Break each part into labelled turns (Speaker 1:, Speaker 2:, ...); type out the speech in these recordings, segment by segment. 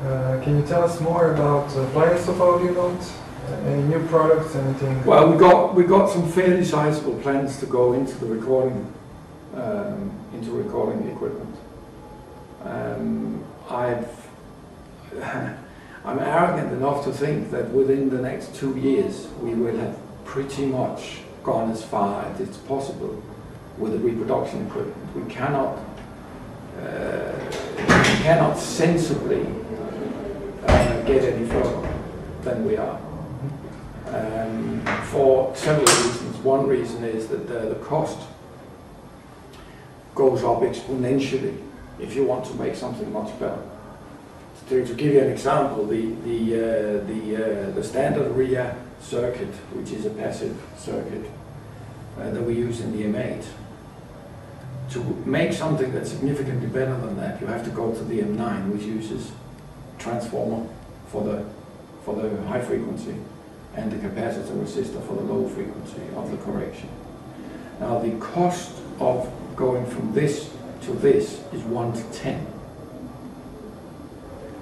Speaker 1: Can you tell us more about plans of audio notes? Any new products, anything?
Speaker 2: Well, we got some fairly sizable plans to go into the recording, equipment. I'm arrogant enough to think that within the next 2 years we will have pretty much gone as far as it's possible with the reproduction equipment. We cannot sensibly get any further than we are. For several reasons. One reason is that the cost goes up exponentially if you want to make something much better. To give you an example, the standard RIA circuit, which is a passive circuit that we use in the M8, to make something that's significantly better than that, you have to go to the M9, which uses transformer for the high frequency and the capacitor resistor for the low frequency of the correction. Now the cost of going from this to this is 1 to 10.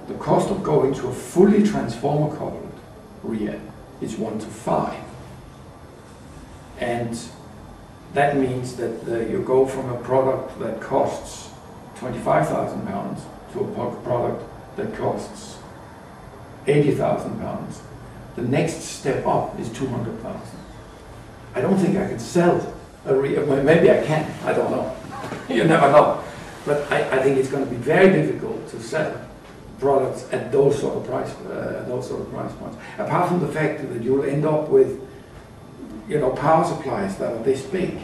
Speaker 2: The cost of going to a fully transformer coupled RIA is 1 to 5. And that means that you go from a product that costs £25,000 to a product that costs £80,000. The next step up is 200,000. I don't think I can sell a RIA. Well, maybe I can. I don't know. You never know. But I think it's going to be very difficult to sell products at those sort of price points. Apart from the fact that you'll end up with, power supplies that are this big,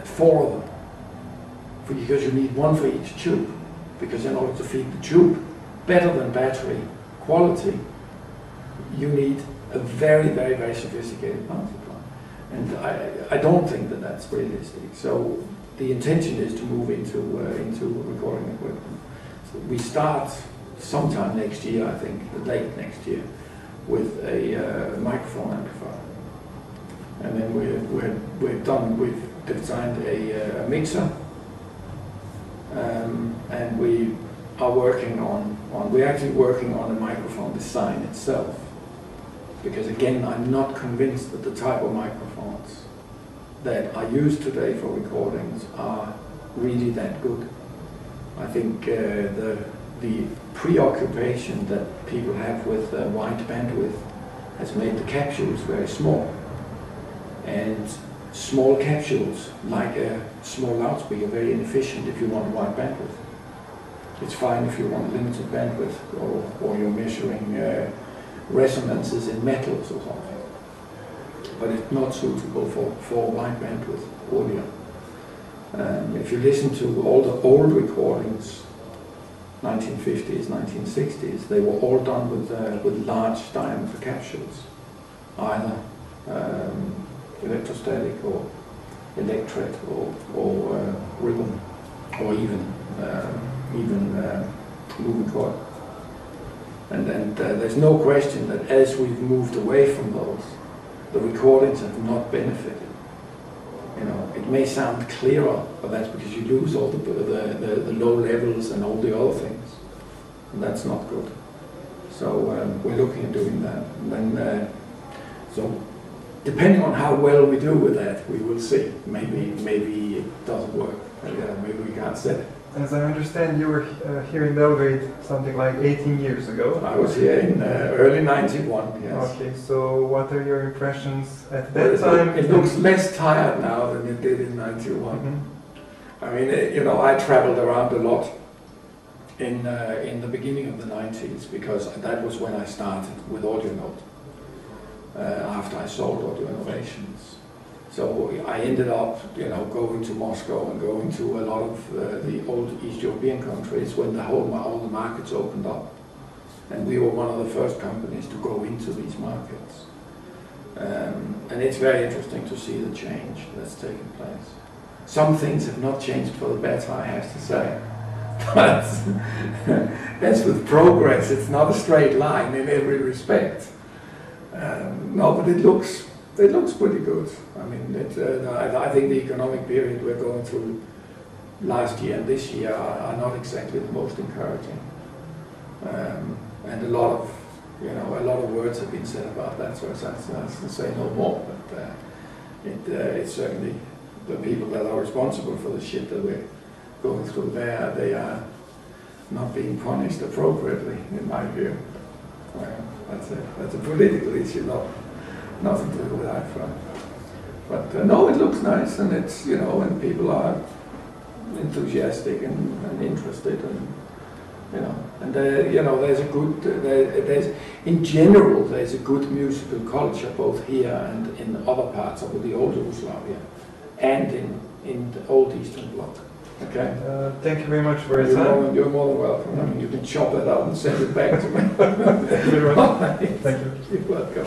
Speaker 2: 4 of them, because you need one for each tube. Because in order to feed the tube better than battery quality, you need a very, very, very sophisticated power supply. And I don't think that that's realistic. So the intention is to move into recording equipment. So we start sometime next year, I think, late next year, with a microphone amplifier. And then we're done. We've designed a mixer, and we are we're actually working on a microphone design itself. Because again, I'm not convinced that the type of microphones that are used today for recordings are really that good. I think the preoccupation that people have with wide bandwidth has made the capsules very small. And small capsules, like a small loudspeaker, are very inefficient if you want wide bandwidth. It's fine if you want limited bandwidth, or you're measuring resonances in metals or something. But it's not suitable for wide bandwidth audio. If you listen to all the old recordings, 1950s, 1960s, they were all done with large diameter capsules, either electrostatic or electret or ribbon, or even moving coil. And there's no question that as we've moved away from those, the recordings have not benefited. It may sound clearer, but that's because you lose all the low levels and all the other things, and that's not good. So we're looking at doing that. And then, so depending on how well we do with that, we will see. Maybe it doesn't work. Maybe we can't sell it.
Speaker 1: As I understand, you were here in Belgrade something like 18 years ago.
Speaker 2: I was here in early '91, yes.
Speaker 1: Okay, so what are your impressions at that time?
Speaker 2: It looks less tired now than it did in '91. Mm-hmm. I mean, I traveled around a lot in the beginning of the '90s, because that was when I started with AudioNote, after I sold Audio Innovations. So I ended up, going to Moscow and going to a lot of the old East European countries when all the markets opened up, and we were one of the first companies to go into these markets. And it's very interesting to see the change that's taken place. Some things have not changed for the better, I have to say. But as with progress, it's not a straight line in every respect. No, but it looks pretty good. I mean, I think the economic period we're going through last year and this year are not exactly the most encouraging. And a lot of, you know, a lot of words have been said about that, so I say no more. But it's certainly the people that are responsible for the shit that we're going through there. They are not being punished appropriately, in my view. That's a political issue, nothing to do with IFRA. But no, it looks nice, and it's, you know, and people are enthusiastic and interested, and you know, and you know, there's a good, there's in general there's a good musical culture both here and in other parts of the old Yugoslavia, and in the old Eastern Bloc. Okay.
Speaker 1: Thank you very much for your time.
Speaker 2: You're more than welcome. I mean, you can chop that out and send it back to me.
Speaker 1: Thank you very much. Thank you.
Speaker 2: You're welcome.